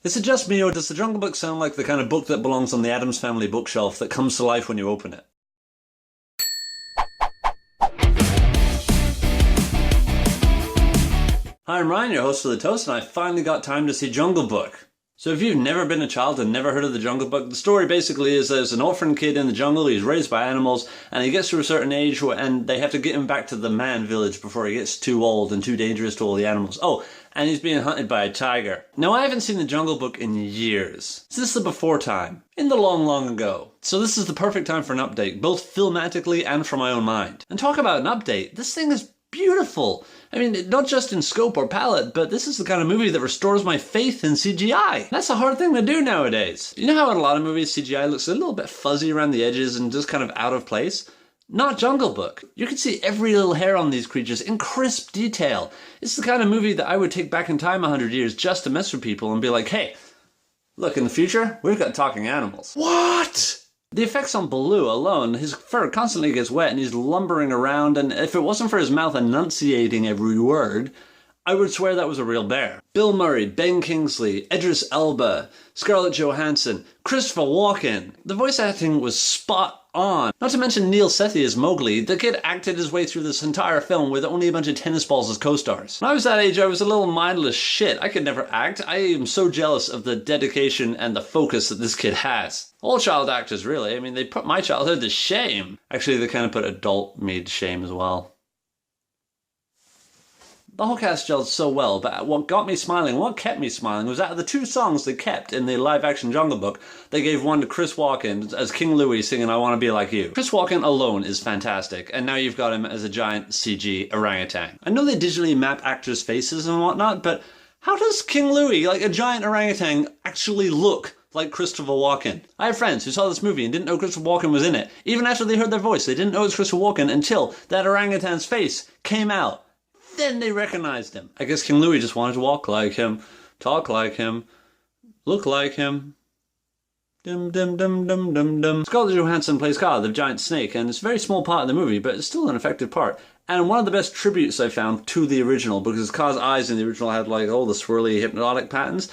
Is it just me, or does The Jungle Book sound like the kind of book that belongs on the Addams Family bookshelf that comes to life when you open it? Hi, I'm Ryan, your host for The Toast, and I finally got time to see Jungle Book. So if you've never been a child and never heard of The Jungle Book, the story basically is there's an orphan kid in the jungle, he's raised by animals, and he gets to a certain age and they have to get him back to the man village before he gets too old and too dangerous to all the animals. Oh, and he's being hunted by a tiger. Now, I haven't seen The Jungle Book in years, since the before time, in the long, long ago. So this is the perfect time for an update, both filmatically and from my own mind. And talk about an update, this thing is beautiful. I mean, not just in scope or palette, but this is the kind of movie that restores my faith in CGI. That's a hard thing to do nowadays. You know how in a lot of movies CGI looks a little bit fuzzy around the edges and just kind of out of place? Not Jungle Book. You can see every little hair on these creatures in crisp detail. It's the kind of movie that I would take back in time 100 years just to mess with people and be like, hey, look, in the future, we've got talking animals. What? The effects on Baloo alone, his fur constantly gets wet and he's lumbering around, and if it wasn't for his mouth enunciating every word, I would swear that was a real bear. Bill Murray, Ben Kingsley, Idris Elba, Scarlett Johansson, Christopher Walken. The voice acting was spot on. Not to mention Neil Sethi as Mowgli. The kid acted his way through this entire film with only a bunch of tennis balls as co-stars. When I was that age, I was a little mindless shit. I could never act. I am so jealous of the dedication and the focus that this kid has. All child actors, really. I mean, they put my childhood to shame. Actually, they kind of put adult me to shame as well. The whole cast gelled so well, but what got me smiling, what kept me smiling, was out of the two songs they kept in the live-action Jungle Book, they gave one to Chris Walken as King Louie singing I Wanna Be Like You. Chris Walken alone is fantastic, and now you've got him as a giant CG orangutan. I know they digitally map actors' faces and whatnot, but how does King Louie, like a giant orangutan, actually look like Christopher Walken? I have friends who saw this movie and didn't know Christopher Walken was in it. Even after they heard their voice, they didn't know it was Christopher Walken until that orangutan's face came out. Then they recognized him. I guess King Louie just wanted to walk like him, talk like him, look like him. Dum dum dum dum dum dum. Scarlett Johansson plays Kaa, the giant snake, and it's a very small part of the movie, but it's still an effective part. And one of the best tributes I found to the original, because Kaa's eyes in the original had like all the swirly hypnotic patterns.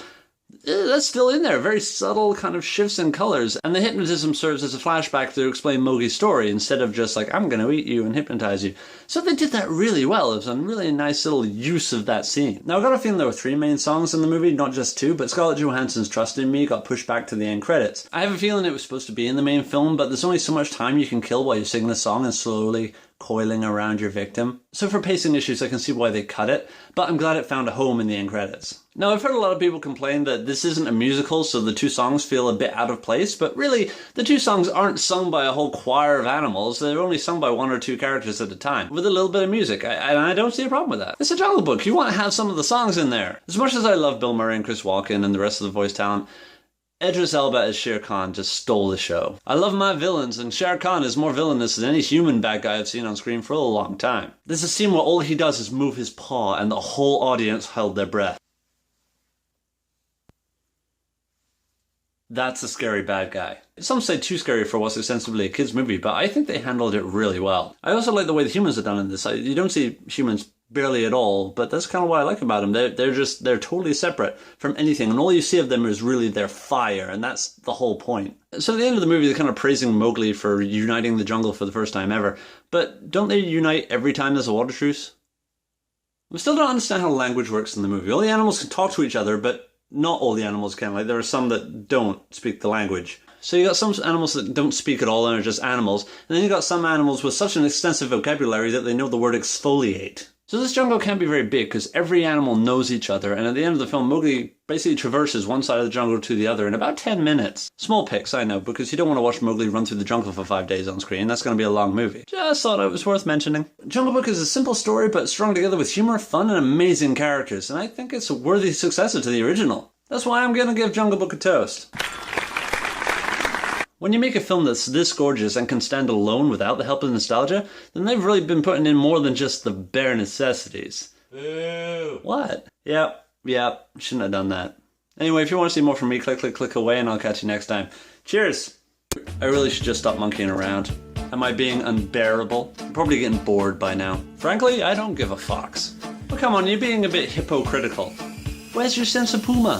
That's still in there, very subtle kind of shifts in colors, and the hypnotism serves as a flashback to explain Mowgli's story instead of just like, I'm gonna eat you and hypnotize you. So they did that really well. It was a really nice little use of that scene. Now I got a feeling there were 3 main songs in the movie, not just 2, but Scarlett Johansson's Trust in Me got pushed back to the end credits. I have a feeling it was supposed to be in the main film, but there's only so much time you can kill while you're singing the song and slowly coiling around your victim. So for pacing issues, I can see why they cut it, but I'm glad it found a home in the end credits. Now, I've heard a lot of people complain that this isn't a musical, so the 2 songs feel a bit out of place, but really, the 2 songs aren't sung by a whole choir of animals, they're only sung by 1 or 2 characters at a time, with a little bit of music, and I don't see a problem with that. It's a Jungle Book, you want to have some of the songs in there. As much as I love Bill Murray and Chris Walken and the rest of the voice talent, Idris Elba as Shere Khan just stole the show. I love my villains, and Shere Khan is more villainous than any human bad guy I've seen on screen for a long time. There's a scene where all he does is move his paw, and the whole audience held their breath. That's a scary bad guy. Some say too scary for what's ostensibly a kid's movie, but I think they handled it really well. I also like the way the humans are done in this. You don't see humans barely at all, but that's kind of what I like about them. They're totally separate from anything, and all you see of them is really their fire, and that's the whole point. So at the end of the movie, they're kind of praising Mowgli for uniting the jungle for the first time ever, but don't they unite every time there's a water truce? I still don't understand how language works in the movie. All the animals can talk to each other, but not all the animals can. Like, there are some that don't speak the language. So you got some animals that don't speak at all and are just animals, and then you got some animals with such an extensive vocabulary that they know the word exfoliate. So this jungle can't be very big because every animal knows each other, and at the end of the film, Mowgli basically traverses one side of the jungle to the other in about 10 minutes. Small picks, I know, because you don't want to watch Mowgli run through the jungle for 5 days on screen. That's going to be a long movie. Just thought it was worth mentioning. Jungle Book is a simple story, but strung together with humor, fun, and amazing characters, and I think it's a worthy successor to the original. That's why I'm going to give Jungle Book a toast. When you make a film that's this gorgeous and can stand alone without the help of nostalgia, then they've really been putting in more than just the bare necessities. Boo! What? Yep, shouldn't have done that. Anyway, if you want to see more from me, click away, and I'll catch you next time. Cheers! I really should just stop monkeying around. Am I being unbearable? I'm probably getting bored by now. Frankly, I don't give a fox. But come on, you're being a bit hypocritical. Where's your sense of puma?